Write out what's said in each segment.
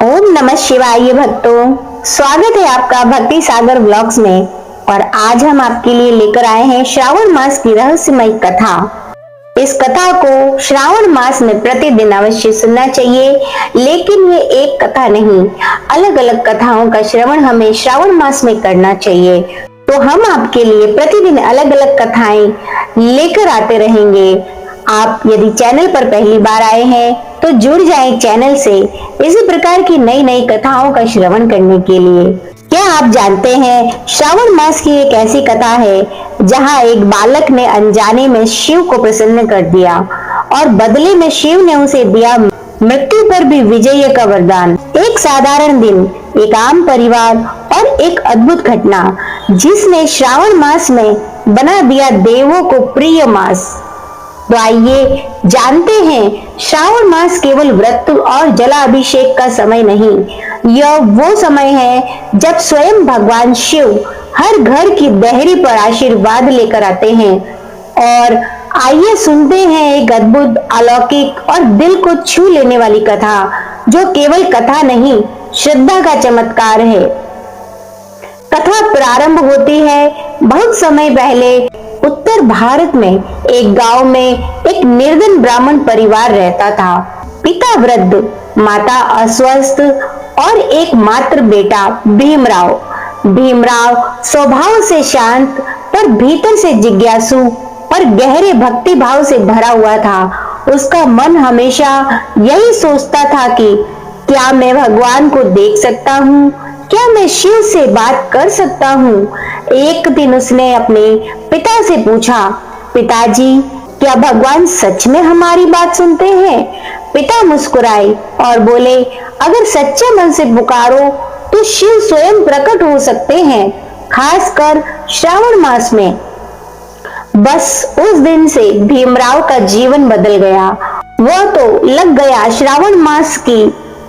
ओम नमः शिवाय भक्तों, स्वागत है आपका भक्ति सागर ब्लॉग्स में। और आज हम आपके लिए लेकर आए हैं श्रावण मास की रहस्यमय कथा। इस कथा को श्रावण मास में प्रतिदिन अवश्य सुनना चाहिए, लेकिन ये एक कथा नहीं, अलग अलग कथाओं का श्रवण हमें श्रावण मास में करना चाहिए। तो हम आपके लिए प्रतिदिन अलग अलग कथाएं लेकर आते रहेंगे। आप यदि चैनल पर पहली बार आए हैं तो जुड़ जाएं चैनल से इसी प्रकार की नई नई कथाओं का श्रवण करने के लिए। क्या आप जानते हैं, श्रावण मास की एक ऐसी कथा है जहां एक बालक ने अनजाने में शिव को प्रसन्न कर दिया और बदले में शिव ने उसे दिया मृत्यु पर भी विजय का वरदान। एक साधारण दिन, एक आम परिवार और एक अद्भुत घटना जिसने श्रावण मास में बना दिया देवों को प्रिय मास। तो आइए जानते हैं, श्रावण मास केवल व्रत और जलाभिषेक का समय नहीं, यह वो समय है जब स्वयं भगवान शिव हर घर की देहरी पर आशीर्वाद लेकर आते हैं। और आइए सुनते हैं एक अद्भुत, अलौकिक और दिल को छू लेने वाली कथा, जो केवल कथा नहीं, श्रद्धा का चमत्कार है। कथा प्रारंभ होती है बहुत समय पहले। उत्तर भारत में एक गांव में एक निर्धन ब्राह्मण परिवार रहता था। पिता वृद्ध, माता अस्वस्थ और एक मात्र बेटा भीमराव। भीमराव स्वभाव से शांत पर भीतर से जिज्ञासु और गहरे भक्ति भाव से भरा हुआ था। उसका मन हमेशा यही सोचता था कि क्या मैं भगवान को देख सकता हूँ, क्या मैं शिव से बात कर सकता हूँ। एक दिन उसने अपने पिता से पूछा, पिताजी, क्या भगवान सच में हमारी बात सुनते हैं? पिता मुस्कुराए और बोले, अगर सच्चे मन से पुकारो तो शिव स्वयं प्रकट हो सकते हैं, खासकर श्रावण मास में। बस उस दिन से भीमराव का जीवन बदल गया। वह तो लग गया श्रावण मास की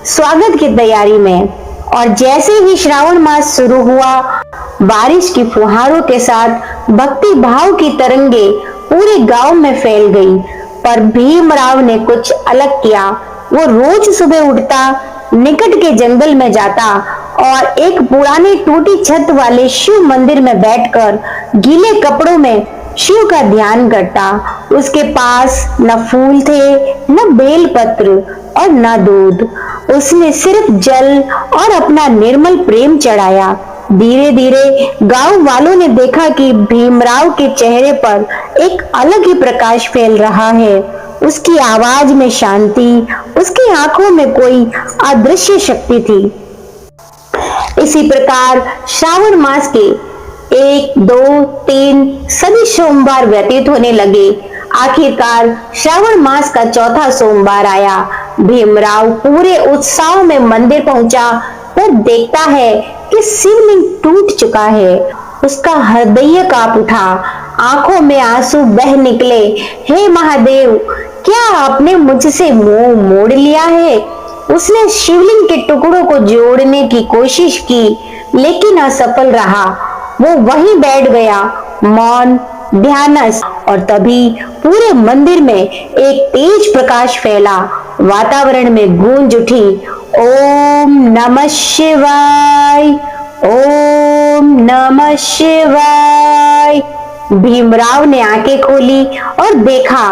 स्वागत की तैयारी में। और जैसे ही श्रावण मास शुरू हुआ, बारिश की फुहारों के साथ भक्ति भाव की तरंगे पूरे गांव में फैल गई। पर भीमराव ने कुछ अलग किया। वो रोज सुबह उठता, निकट के जंगल में जाता और एक पुरानी टूटी छत वाले शिव मंदिर में बैठकर गीले कपड़ों में शिव का ध्यान करता। उसके पास न फूल थे, न बेलपत्र और न दूध। उसने सिर्फ जल और अपना निर्मल प्रेम चढ़ाया। धीरे धीरे गांव वालों ने देखा कि भीमराव के चेहरे पर एक अलग ही प्रकाश फैल रहा है। उसकी आवाज में शांति, उसकी आंखों में कोई अदृश्य शक्ति थी। इसी प्रकार श्रावण मास के 1, 2, 3 सभी सोमवार व्यतीत होने लगे। आखिरकार श्रावण मास का चौथा सोमवार आया। भीमराव पूरे उत्साह में मंदिर पहुंचा, पर देखता है कि शिवलिंग टूट चुका है। उसका हृदय कांप उठा, आंखों में आंसू बह निकले। हे महादेव, क्या आपने मुझसे मुंह मोड़ लिया है? उसने शिवलिंग के टुकड़ों को जोड़ने की कोशिश की, लेकिन असफल रहा। वो वहीं बैठ गया, मौन, ध्यानस्थ। और तभी पूरे मंदिर में एक तेज प्रकाश फैला। वातावरण में गूंज उठी, ओम नमः शिवाय, ओम नमः शिवाय। भीमराव ने आंखें खोली और देखा,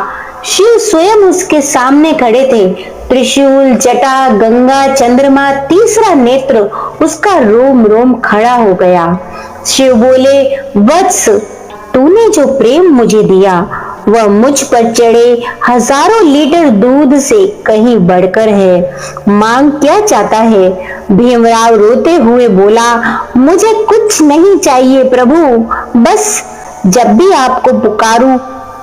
शिव स्वयं उसके सामने खड़े थे। त्रिशूल, जटा, गंगा, चंद्रमा, तीसरा नेत्र उसका रोम रोम खड़ा हो गया। शिव बोले, वत्स, तूने जो प्रेम मुझे दिया वह मुझ पर चढ़े हजारों लीटर दूध से कहीं बढ़कर है। मांग क्या चाहता है? भीमराव रोते हुए बोला, मुझे कुछ नहीं चाहिए प्रभु, बस जब भी आपको पुकारूं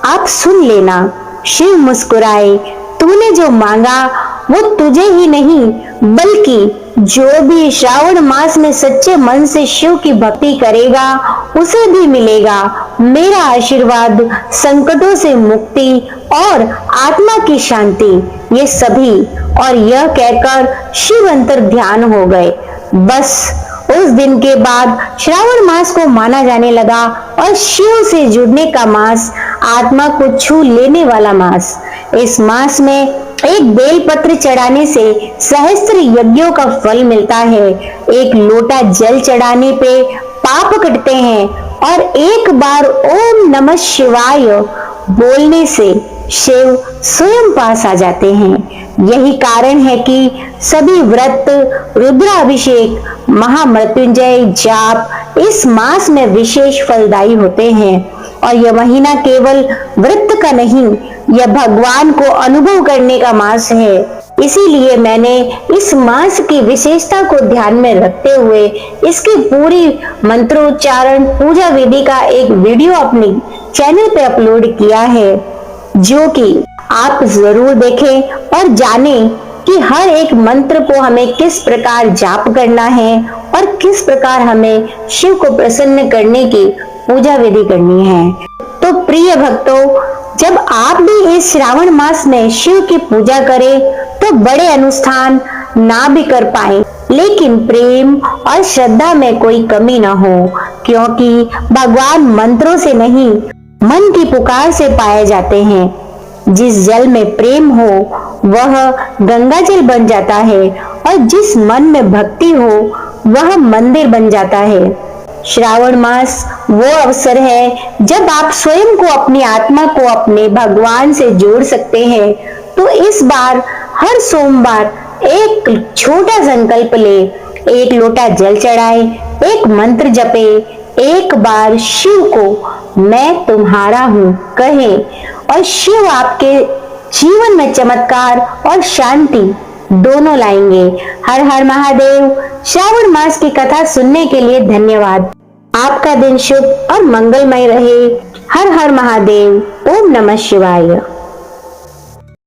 आप सुन लेना। शिव मुस्कुराए, तूने जो मांगा वो तुझे ही नहीं, बल्कि जो भी श्रावण मास में सच्चे मन से शिव की भक्ति करेगा उसे भी मिलेगा मेरा आशीर्वाद, संकटों से मुक्ति और आत्मा की शांति, ये सभी। और यह कहकर शिव अंतर ध्यान हो गए। बस उस दिन के बाद श्रावण मास को माना जाने लगा और शिव से जुड़ने का मास, आत्मा को छू लेने वाला मास। इस मास में एक बेलपत्र चढ़ाने से सहस्त्र यज्ञों का फल मिलता है। एक लोटा जल चढ़ाने पे पाप कटते हैं और एक बार ओम नमः शिवाय बोलने से शिव स्वयं पास आ जाते हैं। यही कारण है कि सभी व्रत, रुद्राभिषेक, महामृत्युंजय जाप इस मास में विशेष फलदायी होते हैं। और यह महीना केवल व्रत का नहीं, यह भगवान को अनुभव करने का मास है। इसीलिए मैंने इस मास की विशेषता को ध्यान में रखते हुए इसकी पूरी मंत्रोच्चारण पूजा विधि का एक वीडियो अपने चैनल पे अपलोड किया है, जो कि आप जरूर देखें और जानें कि हर एक मंत्र को हमें किस प्रकार जाप करना है और किस प्रकार हमें शिव को प्रसन्न करने की पूजा विधि करनी है। तो प्रिय भक्तों, जब आप भी इस श्रावण मास में शिव की पूजा करें तो बड़े अनुष्ठान ना भी कर पाए, लेकिन प्रेम और श्रद्धा में कोई कमी ना हो, क्योंकि भगवान मंत्रों से नहीं मन की पुकार से पाए जाते हैं। जिस जल में प्रेम हो वह गंगा जल बन जाता है और जिस मन में भक्ति हो वह मंदिर बन जाता है। श्रावण मास वो अवसर है जब आप स्वयं को, अपनी आत्मा को अपने भगवान से जोड़ सकते हैं। तो इस बार हर सोमवार एक छोटा संकल्प ले, एक लोटा जल चढ़ाए, एक मंत्र जपे, एक बार शिव को मैं तुम्हारा हूँ कहे और शिव आपके जीवन में चमत्कार और शांति दोनों लाएंगे। हर हर महादेव। श्रावण मास की कथा सुनने के लिए धन्यवाद। आपका दिन शुभ और मंगलमय रहे। हर हर महादेव। ओम नमः शिवाय।